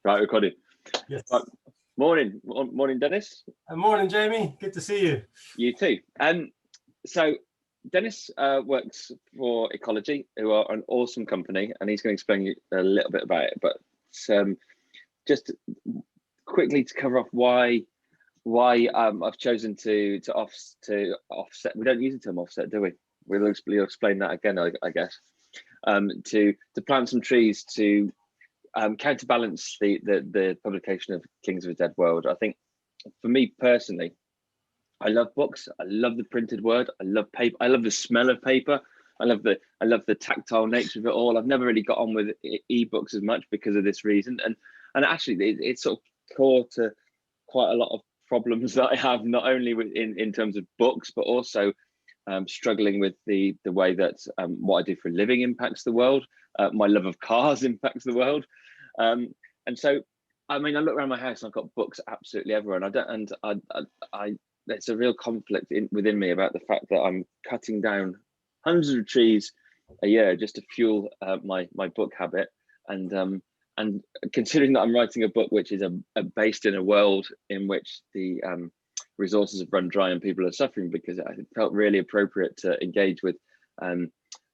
Right, recording. Yes. Right. Morning, Dennis. Morning, Jamie. Good to see you. You too. So Dennis works for Ecologi, who are an awesome company, and he's going to explain a little bit about it. But just quickly to cover off why I've chosen to offset. We don't use the term offset, do we? We'll explain that again, I guess. To plant some trees to counterbalance the publication of Kings of a Dead World. I think for me personally, I love books. I love the printed word. I love paper. I love the smell of paper. I love the tactile nature of it all. I've never really got on with ebooks as much because of this reason. And actually, it's sort of core to quite a lot of problems that I have, not only in terms of books, but also struggling with the way that what I do for a living impacts the world. My love of cars impacts the world. And so, I mean, I look around my house and I've got books absolutely everywhere, and I there's a real conflict within me about the fact that I'm cutting down hundreds of trees a year just to fuel my book habit, and considering that I'm writing a book which is based in a world in which the resources have run dry and people are suffering, because it felt really appropriate to engage with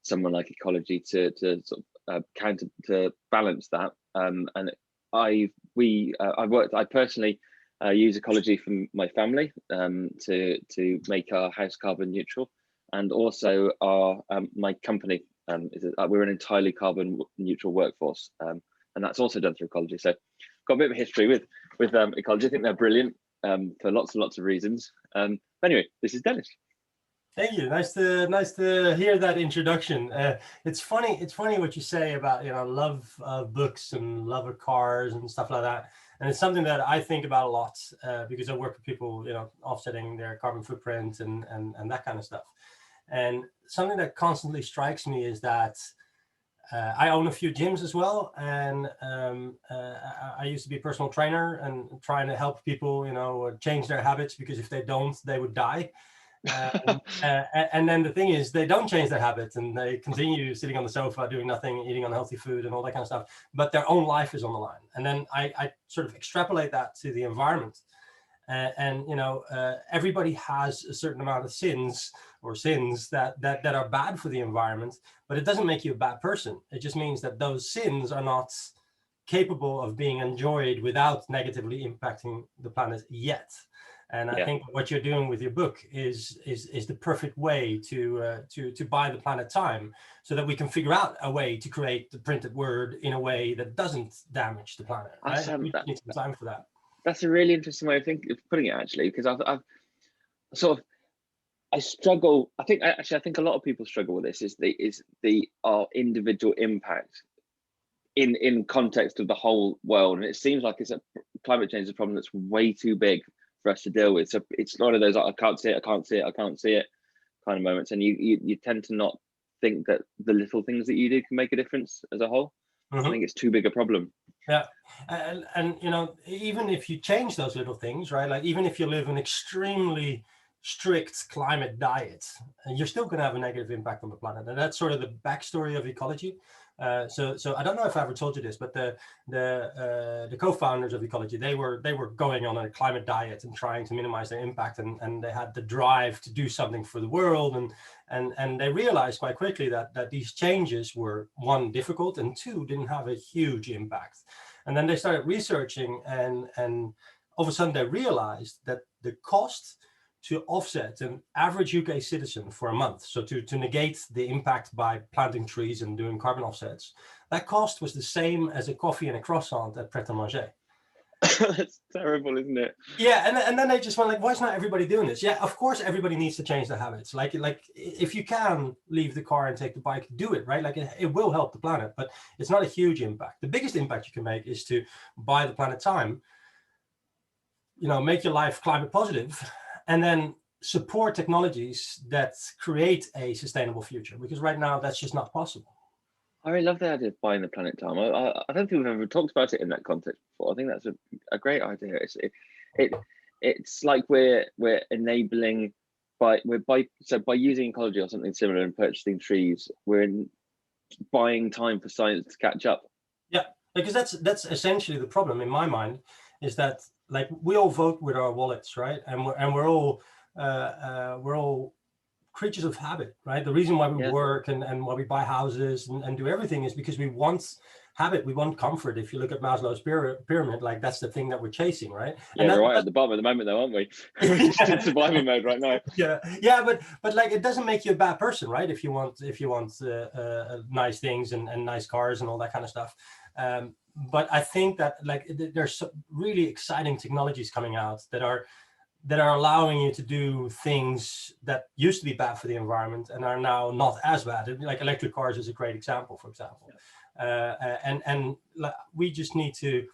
someone like Ecologi to sort of counter to balance that. And I personally use Ecologi for my family to make our house carbon neutral, and also our my company we're an entirely carbon neutral workforce, and that's also done through Ecologi. So got a bit of a history with Ecologi. I think they're brilliant for lots and lots of reasons. Anyway, this is Dennis. Thank you. Nice to hear that introduction. It's funny what you say about love of books and love of cars and stuff like that. And it's something that I think about a lot because I work with people, offsetting their carbon footprint and that kind of stuff. And something that constantly strikes me is that I own a few gyms as well, and I used to be a personal trainer and trying to help people, change their habits, because if they don't, they would die. And then the thing is, they don't change their habits and they continue sitting on the sofa, doing nothing, eating unhealthy food and all that kind of stuff, but their own life is on the line. And then I sort of extrapolate that to the environment. Everybody has a certain amount of sins that are bad for the environment, but it doesn't make you a bad person. It just means that those sins are not capable of being enjoyed without negatively impacting the planet yet. And I think what you're doing with your book is the perfect way to buy the planet time, so that we can figure out a way to create the printed word in a way that doesn't damage the planet. Right? We need some time for that. That's a really interesting way of putting it, actually, because I've sort of, I struggle. I think a lot of people struggle with this. Is our individual impact in context of the whole world, and it seems like climate change is a problem that's way too big for us to deal with. So it's one of those I can't see it kind of moments, and you tend to not think that the little things that you do can make a difference as a whole. Mm-hmm. I think it's too big a problem. Yeah, and even if you change those little things, right? Like even if you live an extremely strict climate diet, you're still going to have a negative impact on the planet, and that's sort of the backstory of Ecologi. So I don't know if I ever told you this, but the co-founders of Ecologi, they were going on a climate diet and trying to minimize their impact, and they had the drive to do something for the world, and they realized quite quickly that these changes were, one, difficult, and two, didn't have a huge impact. And then they started researching, and all of a sudden they realized that the cost to offset an average UK citizen for a month, so to negate the impact by planting trees and doing carbon offsets, that cost was the same as a coffee and a croissant at Pret a Manger. That's terrible, isn't it? Yeah, and then they just went like, why is not everybody doing this? Yeah, of course everybody needs to change their habits. Like if you can leave the car and take the bike, do it, right? Like it will help the planet, but it's not a huge impact. The biggest impact you can make is to buy the planet time, make your life climate positive, and then support technologies that create a sustainable future, because right now that's just not possible. I really love the idea of buying the planet time. I don't think we've ever talked about it in that context before. I think that's a great idea. It's like we're enabling by using Ecologi or something similar and purchasing trees, we're buying time for science to catch up. Yeah, Because that's essentially the problem in my mind, is that like we all vote with our wallets, right? And we're all creatures of habit, right? The reason why we Yeah. work and why we buy houses and do everything is because we want habit, we want comfort. If you look at Maslow's pyramid, like that's the thing that we're chasing, right? Yeah, we're right at the bottom at the moment, though, aren't we? We're just in survival mode right now. Yeah, but like it doesn't make you a bad person, right? If you want nice things and nice cars and all that kind of stuff. But I think that like there's some really exciting technologies coming out that are allowing you to do things that used to be bad for the environment and are now not as bad. Like electric cars is a great example, for example. And we just need to,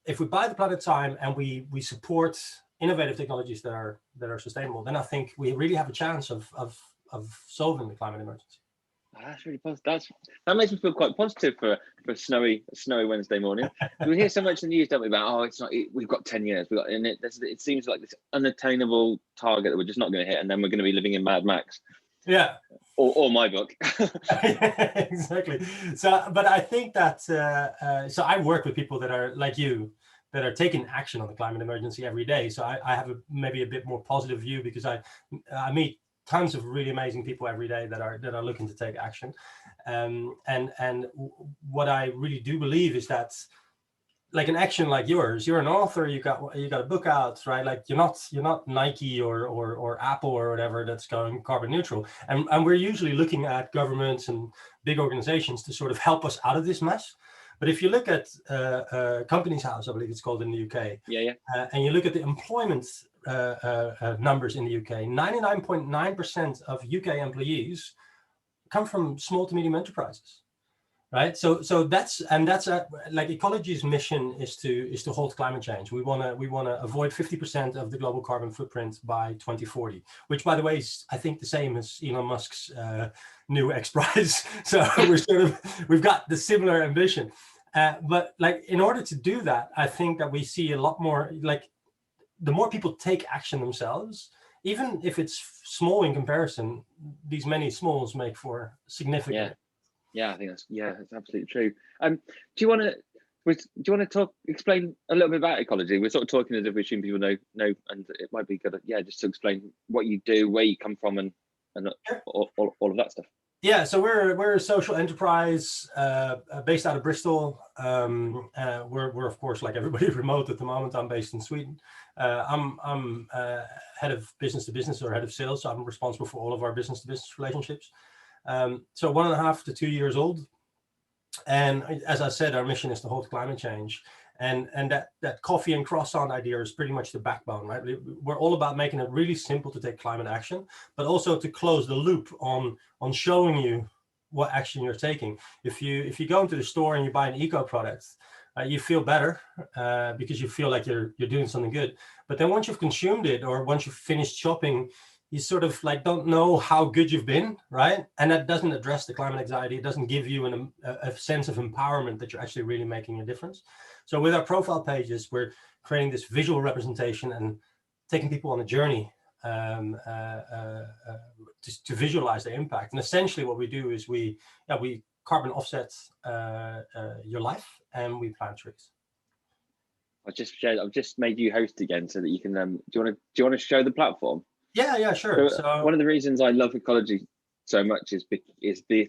if we buy the planet time and we support innovative technologies that are sustainable, then I think we really have a chance of solving the climate emergency. That's really positive. That makes me feel quite positive for a snowy Wednesday morning. We hear so much in the news, don't we, about it's not. We've got 10 years. It seems like this unattainable target that we're just not going to hit, and then we're going to be living in Mad Max. Yeah. Or my book. Exactly. So, but I think that so I work with people that are like you, that are taking action on the climate emergency every day. So I have maybe a bit more positive view because I meet tons of really amazing people every day that are looking to take action. And what I really do believe is that like an action like yours, you're an author, you got a book out, right? Like you're not Nike or Apple or whatever that's going carbon neutral. And we're usually looking at governments and big organizations to sort of help us out of this mess. But if you look at Companies House, I believe it's called in the UK, and you look at the employment numbers in the UK, 99.9% of UK employees come from small to medium enterprises, right? So that's like Ecologi's mission is to halt climate change. We want to avoid 50% of the global carbon footprint by 2040, which, by the way, is I think the same as Elon Musk's new X Prize. So we've got the similar ambition. But like in order to do that, I think that we see a lot more, like the more people take action themselves, even if it's small in comparison, these many smalls make for significant. Yeah, I think that's absolutely true. Do you want to explain a little bit about Ecologi? We're sort of talking as if we assume people know, and it might be good, just to explain what you do, where you come from, and all of that stuff. Yeah, so we're a social enterprise based out of Bristol. We're of course, like everybody, remote at the moment. I'm based in Sweden. I'm head of business to business or head of sales, so I'm responsible for all of our business to business relationships. So 1.5 to 2 years old, and as I said, our mission is to halt climate change. And that coffee and croissant idea is pretty much the backbone, right? We're all about making it really simple to take climate action, but also to close the loop on showing you what action you're taking. If you go into the store and you buy an eco product, you feel better because you feel like you're doing something good. But then once you've consumed it, or once you've finished shopping, you sort of like don't know how good you've been, right? And that doesn't address the climate anxiety. It doesn't give you a sense of empowerment that you're actually really making a difference. So with our profile pages, we're creating this visual representation and taking people on a journey to visualize their impact. And essentially what we do is we carbon offset your life, and we plant trees. I've just made you host again so that you can. Do you want to show the platform? Yeah, sure. So one of the reasons I love Ecologi so much is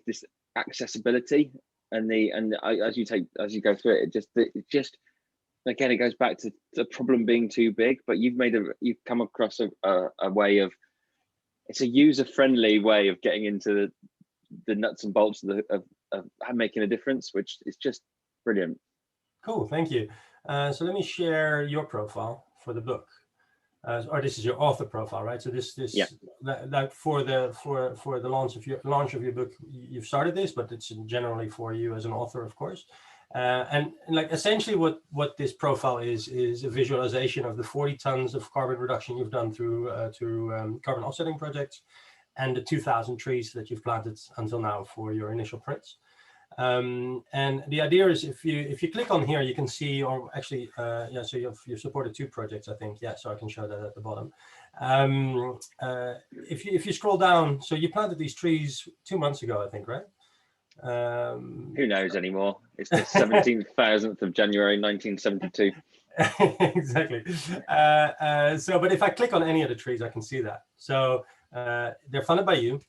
this accessibility and as you go through it, it just again, it goes back to the problem being too big. But you've come across a way of, it's a user-friendly way of getting into the nuts and bolts of making a difference, which is just brilliant. Cool, thank you. So let me share your profile for the book. Or this is your author profile, right? So this like for the launch of your book, you've started this, but it's generally for you as an author, of course. And like essentially what this profile is a visualization of the 40 tons of carbon reduction you've done through carbon offsetting projects, and the 2,000 trees that you've planted until now for your initial prints. And the idea is if you click on here, you can see, or actually, so you've supported 2 projects, I think. Yeah, so I can show that at the bottom. If you scroll down, so you planted these trees 2 months ago, I think, right? Who knows anymore? It's the 17,000th of January 1972. Exactly. So, but if I click on any of the trees, I can see that. So they're funded by you,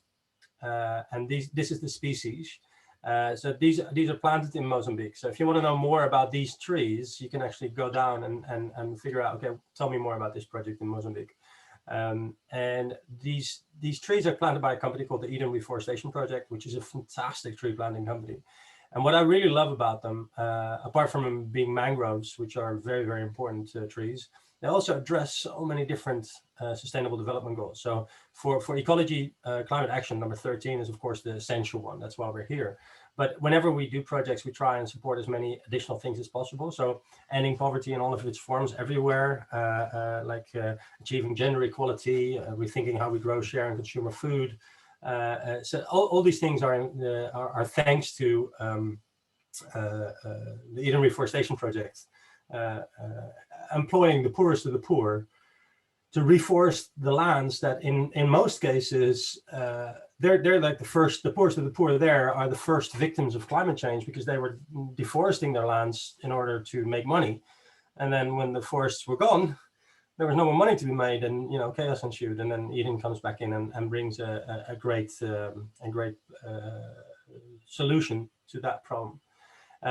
and this is the species. So these are planted in Mozambique. So if you want to know more about these trees, you can actually go down and figure out, okay, tell me more about this project in Mozambique. And these trees are planted by a company called the Eden Reforestation Project, which is a fantastic tree planting company. And what I really love about them, apart from them being mangroves, which are very, very important trees, they also address so many different sustainable development goals. So for ecology, climate action number 13 is of course the essential one. That's why we're here. But whenever we do projects, we try and support as many additional things as possible. So ending poverty in all of its forms everywhere, achieving gender equality, rethinking how we grow, share, and consume our food. So all these things are thanks to the Eden Reforestation Project, employing the poorest of the poor to reforest the lands that in most cases they're like the poorest of the poor there are the first victims of climate change, because they were deforesting their lands in order to make money. And then when the forests were gone, there was no more money to be made, and chaos ensued. And then Eden comes back in and brings a great solution to that problem.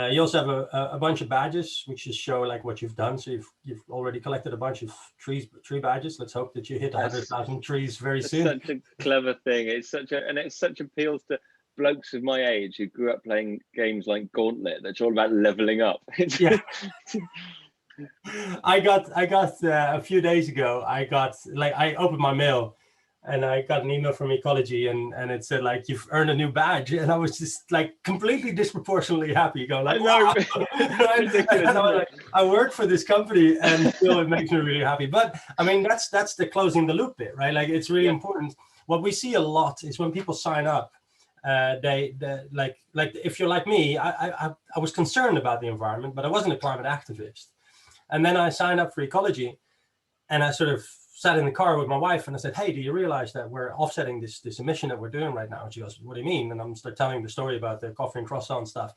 You also have a bunch of badges, which just show like what you've done. So you've already collected a bunch of tree badges. Let's hope that you hit 100,000 trees very soon. It's such a clever thing. It such appeals to blokes of my age who grew up playing games like Gauntlet. That's all about leveling up. Yeah. I got a few days ago, I opened my mail and I got an email from Ecologi, and it said like, you've earned a new badge, and I was just like completely disproportionately happy, going like, wow. Ridiculous. I work for this company and still it makes me really happy. But I mean, that's the closing the loop bit, right? Like, it's really important. What we see a lot is when people sign up, they like if you're like me, I was concerned about the environment, but I wasn't a climate activist. And then I signed up for Ecologi, and I sort of sat in the car with my wife and I said, hey, do you realize that we're offsetting this emission that we're doing right now? And she goes, what do you mean? And I'm start telling the story about the coffee and croissant stuff.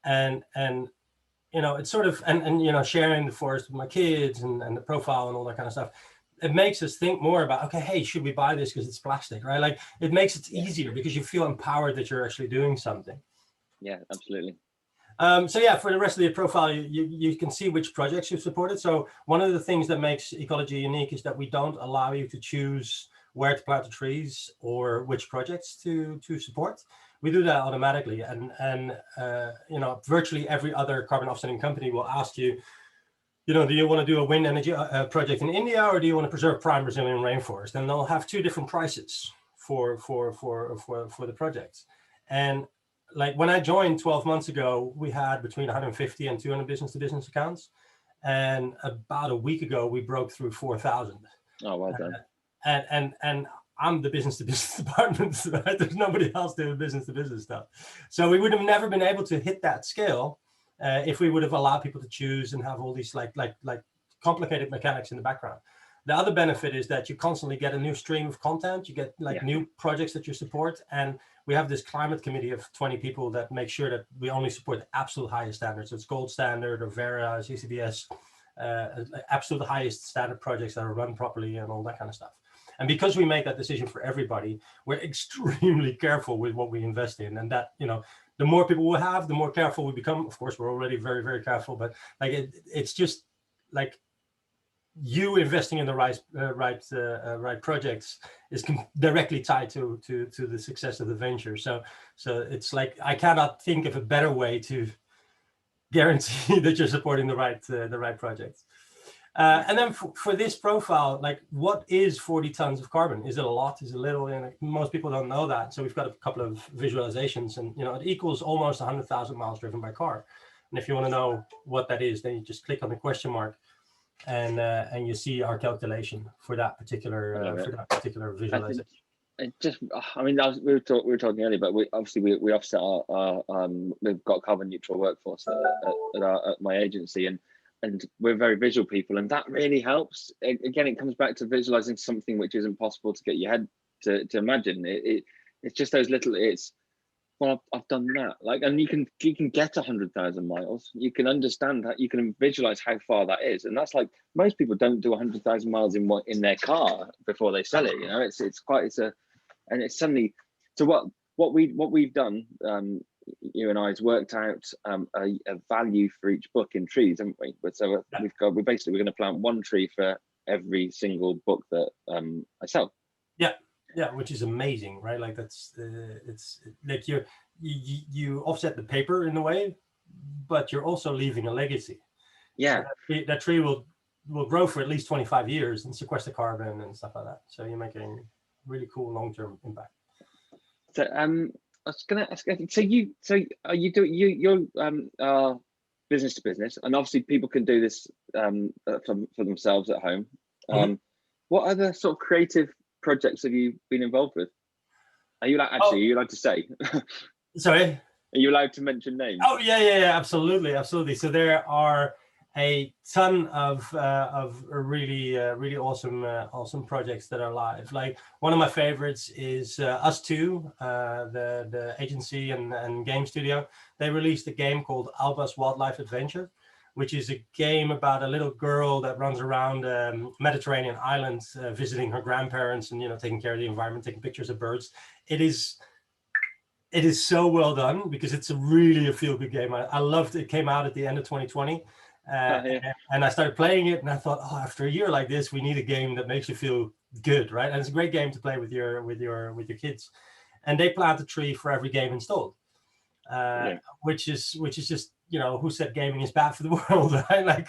And it's sort of, and sharing the forest with my kids and the profile and all that kind of stuff. It makes us think more about, okay, hey, should we buy this because it's plastic, right? Like, it makes it easier because you feel empowered that you're actually doing something. Yeah, absolutely. So yeah, for the rest of your profile, you can see which projects you've supported. So one of the things that makes Ecologi unique is that we don't allow you to choose where to plant the trees or which projects to support. We do that automatically, and virtually every other carbon offsetting company will ask you, do you want to do a wind energy project in India, or do you want to preserve prime Brazilian rainforest? And they'll have two different prices for the projects. And like when I joined 12 months ago, we had between 150 and 200 business-to-business accounts, and about a week ago we broke through 4,000. Oh, well done. And I'm the business-to-business department. Right? There's nobody else doing business-to-business stuff. So we would have never been able to hit that scale if we would have allowed people to choose and have all these like complicated mechanics in the background. The other benefit is that you constantly get a new stream of content. You get new projects that you support. And we have this climate committee of 20 people that make sure that we only support the absolute highest standards. So it's gold standard or Vera, CCBS, absolute highest standard projects that are run properly and all that kind of stuff. And because we make that decision for everybody, we're extremely careful with what we invest in. And that, the more people we have, the more careful we become. Of course, we're already very, very careful, but like it's just like, you investing in the right projects is directly tied to the success of the venture. So it's like, I cannot think of a better way to guarantee that you're supporting the right projects. And then for this profile, like, what is 40 tons of carbon? Is it a lot? Is it little? And most people don't know that. So we've got a couple of visualizations, and it equals almost 100,000 miles driven by car. And if you want to know what that is, then you just click on the question mark. And you see our calculation for that particular visualization. We were talking earlier, but we offset our we've got carbon neutral workforce at my agency, and we're very visual people, and that really helps. Again, it comes back to visualizing something which isn't possible to get your head to imagine. It's just those little. well, I've done that. Like, and you can get 100,000 miles. You can understand that. You can visualize how far that is, and that's like most people don't do 100,000 miles in their car before they sell it. You know, it's and it's suddenly. So what we've done, you and I, has worked out a value for each book in trees, haven't we? So we're going to plant one tree for every single book that I sell. Yeah, which is amazing, right? Like that's it's like you offset the paper in a way, but you're also leaving a legacy. Yeah, so that tree will grow for at least 25 years and sequester carbon and stuff like that. So you're making really cool long-term impact. So I was going to ask. So you're business to business, and obviously people can do this for themselves at home. What other sort of creative projects have you been involved with? Are you are you allowed to say? Sorry? Are you allowed to mention names? Oh yeah, absolutely. So there are a ton of really awesome projects that are live. Like one of my favorites is Us Two, the agency and game studio. They released a game called Alba's Wildlife Adventure, which is a game about a little girl that runs around Mediterranean islands, visiting her grandparents and taking care of the environment, taking pictures of birds. It is so well done because it's really a feel-good game. I loved it. It came out at the end of 2020. And I started playing it, and I thought, after a year like this, we need a game that makes you feel good, right? And it's a great game to play with your kids. And they plant a tree for every game installed, which is just who said gaming is bad for the world, right? Like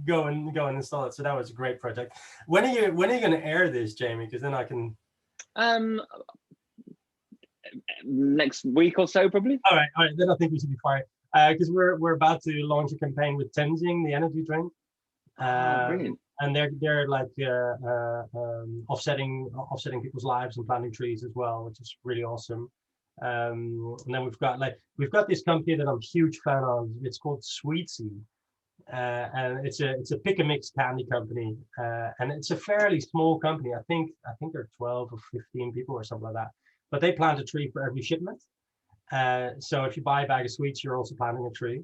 go and install it. So that was a great project. When are you going to air this, Jamie? Because then I can. Next week or so, probably. All right. Then I think we should be fine. Because we're about to launch a campaign with Tenzing, the energy drink. Brilliant. And they're like offsetting people's lives and planting trees as well, which is really awesome. And then we've got this company that I'm a huge fan of. It's called Sweetsy, and it's a pick and mix candy company, and it's a fairly small company. I think they're 12 or 15 people or something like that. But they plant a tree for every shipment. So if you buy a bag of sweets, you're also planting a tree.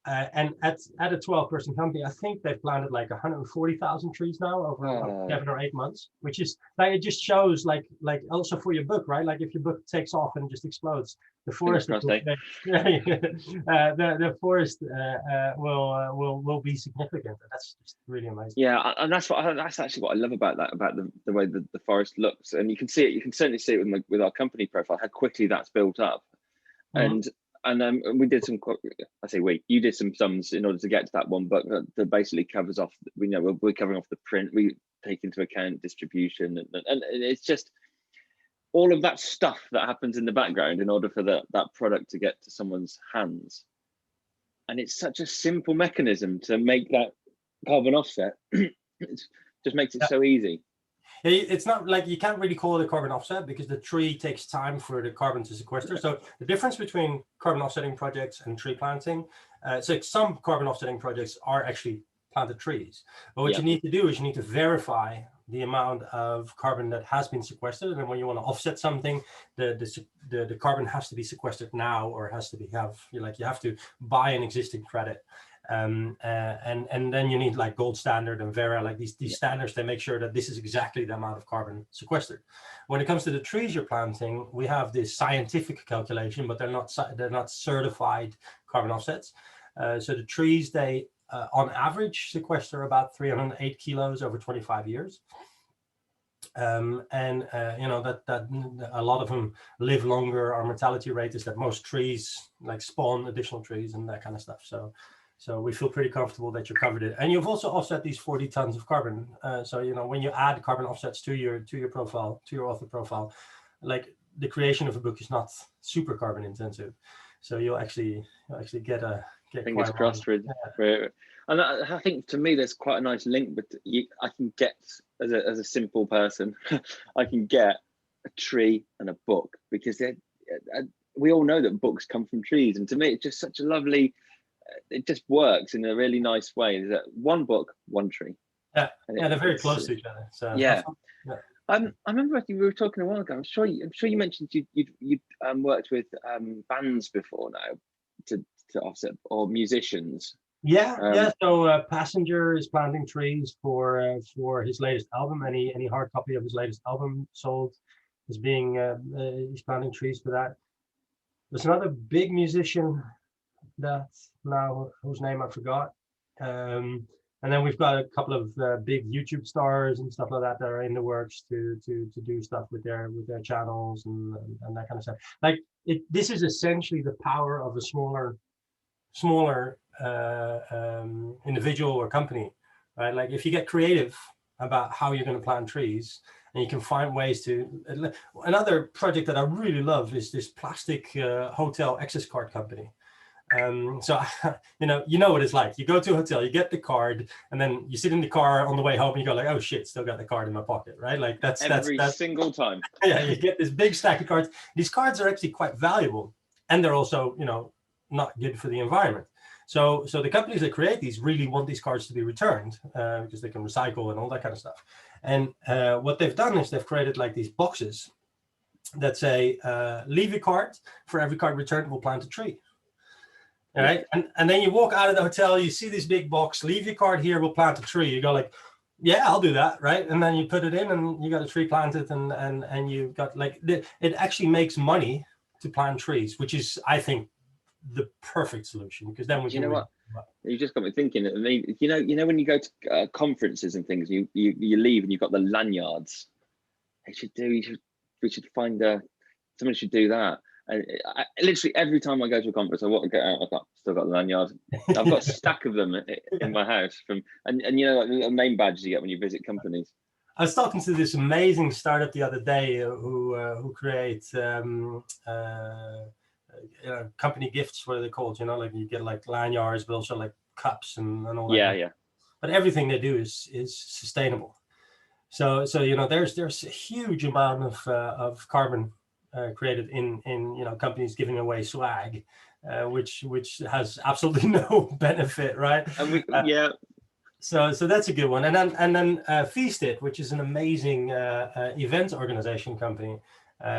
And at a 12-person company, I think they've planted like 140,000 trees now over 7 or 8 months, which is like, it just shows like also for your book, right? Like if your book takes off and just explodes, the forest the forest will be significant. That's just really amazing. Yeah, and that's actually what I love about that, about the way the forest looks, and you can see it. You can certainly see it with our company profile, how quickly that's built up, and we did some. I say you did some sums in order to get to that one, but that basically covers off. We're covering off the print. We take into account distribution, and it's just all of that stuff that happens in the background in order for that product to get to someone's hands. And it's such a simple mechanism to make that carbon offset. It just makes it so easy. It's not like you can't really call it a carbon offset because the tree takes time for the carbon to sequester. So the difference between carbon offsetting projects and tree planting, so some carbon offsetting projects are actually planted trees. But what you need to do is you need to verify the amount of carbon that has been sequestered. And then when you want to offset something, the carbon has to be sequestered now, or has to you have to buy an existing credit. And then you need like gold standard and Vera, like these standards. They make sure that this is exactly the amount of carbon sequestered. When it comes to the trees you're planting, we have this scientific calculation, but they're not certified carbon offsets. So the trees, they on average sequester about 308 kilos over 25 years. That a lot of them live longer. Our mortality rate is that most trees like spawn additional trees and that kind of stuff. So we feel pretty comfortable that you're covered it. And you've also offset these 40 tons of carbon. So when you add carbon offsets to your profile, to your author profile, like the creation of a book is not super carbon intensive. So you'll actually get fingers crossed for and I think to me there's quite a nice link, but I can get as a simple person, I can get a tree and a book, because we all know that books come from trees, and to me it's just such a lovely. It just works in a really nice way. Is that one book, one tree? Yeah, they're very close to each other. So yeah. I remember I think we were talking a while ago. I'm sure you mentioned you worked with bands before now to offset, or musicians. Yeah, Um, yeah. So Passenger is planting trees for his latest album. Any hard copy of his latest album sold is being he's planting trees for that. There's another big musician that now whose name I forgot. And then we've got a couple of big YouTube stars and stuff like that that are in the works to do stuff with their channels and that kind of stuff. Like this is essentially the power of a smaller individual or company, right? Like if you get creative about how you're going to plant trees and you can find ways to. Another project that I really love is this plastic hotel access card company. So you know what it's like. You go to a hotel, you get the card, and then you sit in the car on the way home, and you go like, "Oh shit, still got the card in my pocket," right? Like that's every single time. Yeah, you get this big stack of cards. These cards are actually quite valuable, and they're also not good for the environment. So the companies that create these really want these cards to be returned because they can recycle and all that kind of stuff. And what they've done is they've created like these boxes that say, "Leave your card. For every card returned, we'll plant a tree." All right. And then you walk out of the hotel, you see this big box, "Leave your card here, we'll plant a tree." You go like, "Yeah, I'll do that." Right. And then you put it in and you got a tree planted and you've got like, it actually makes money to plant trees, which is, I think, the perfect solution, because then we You know what? You just got me thinking. I mean, when you go to conferences and things, you leave and you've got the lanyards. We should find someone should do that. And literally every time I go to a conference, I want to get out. Still got the lanyard. I've got a stack of them in my house. And like the name badges you get when you visit companies. I was talking to this amazing startup the other day who creates company gifts. What are they called? Like you get like lanyards, but also like cups and all that. Yeah. But everything they do is sustainable. So there's a huge amount of carbon created in companies giving away swag, which has absolutely no benefit, right? And So that's a good one. And then Feast It, which is an amazing event organization company.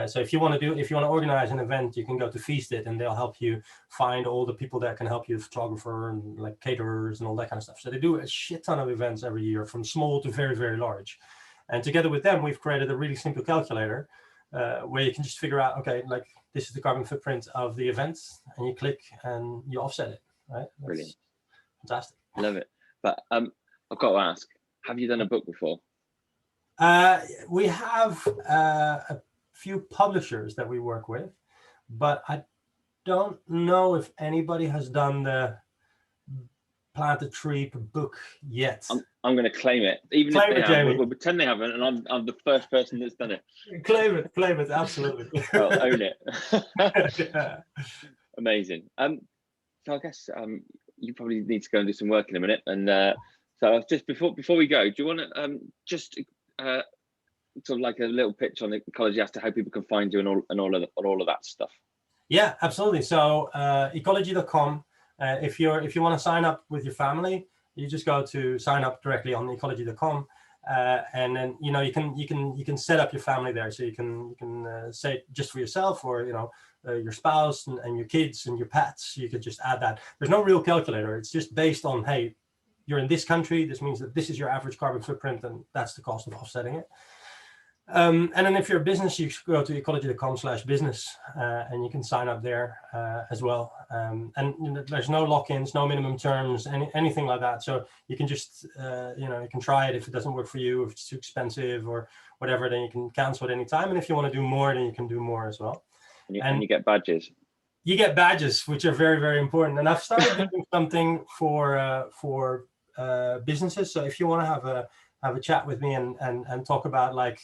So if you want to organize an event, you can go to Feast It, and they'll help you find all the people that can help you, photographer and like caterers and all that kind of stuff. So they do a shit ton of events every year, from small to very, very large. And together with them, we've created a really simple calculator where you can just figure out, okay, like this is the carbon footprint of the event, and you click and you offset it, right? That's brilliant. Fantastic. Love it. But I've got to ask, have you done a book before? We have a few publishers that we work with, but I don't know if anybody has done the plant a tree per book yet. I'm going to claim it. Even claim if they it, have, Jamie. we'll pretend they haven't, and I'm the first person that's done it. Claim it, absolutely. I'll own it. Yeah. Amazing. So I guess you probably need to go and do some work in a minute. And so just before we go, do you want to just sort of like a little pitch on Ecologi as to how people can find you and all of that stuff? Yeah, absolutely. So ecologi.com. If you want to sign up with your family, you just go to sign up directly on ecologi.com, and then you can set up your family there. So you can say just for yourself, or your spouse and your kids and your pets. You could just add that. There's no real calculator. It's just based on, hey, you're in this country. This means that this is your average carbon footprint, and that's the cost of offsetting it. And then if you're a business, you go to ecologi.com/business, and you can sign up there as well. And there's no lock-ins, no minimum terms, anything like that. So you can just, you can try it. If it doesn't work for you, if it's too expensive or whatever, then you can cancel at any time. And if you want to do more, then you can do more as well. And you get badges. You get badges, which are very, very important. And I've started doing something for businesses. So if you want to have a chat with me and talk about like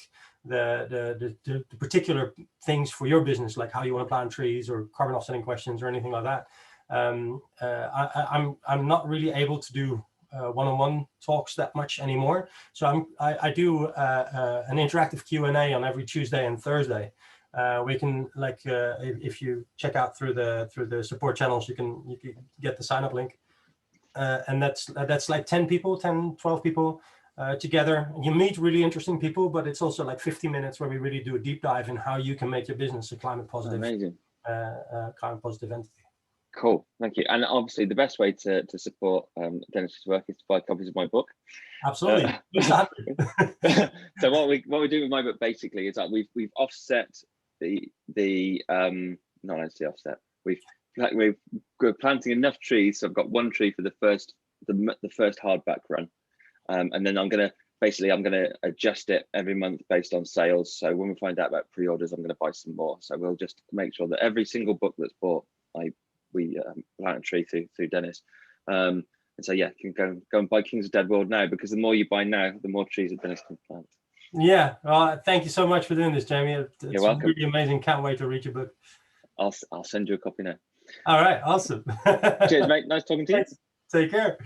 the particular things for your business, like how you want to plant trees or carbon offsetting questions or anything like that, I'm not really able to do one-on-one talks that much anymore. So I do an interactive Q&A on every Tuesday and Thursday. We can if you check out through the support channels, you can get the sign up link, and that's like 10 people, 10, 12 people. together. You meet really interesting people, but it's also like 50 minutes where we really do a deep dive in how you can make your business a climate positive, Amazing. climate positive entity. Cool, thank you. And obviously, the best way to support Dennis's work is to buy copies of my book. Absolutely. So what we do with my book basically is that we've offset the not actually offset. We're planting enough trees, so I've got one tree for the first hardback run, and then I'm gonna adjust it every month based on sales. So when we find out about pre-orders, I'm gonna buy some more. So we'll just make sure that every single book that's bought, we plant a tree through Dennis. And so yeah, you can go and buy Kings of Dead World now, because the more you buy now, the more trees that Dennis can plant. Yeah, well, thank you so much for doing this, Jamie. It's You're welcome. Really amazing. Can't wait to read your book. I'll send you a copy now. All right, awesome. Cheers, mate. Nice talking to you. Take care.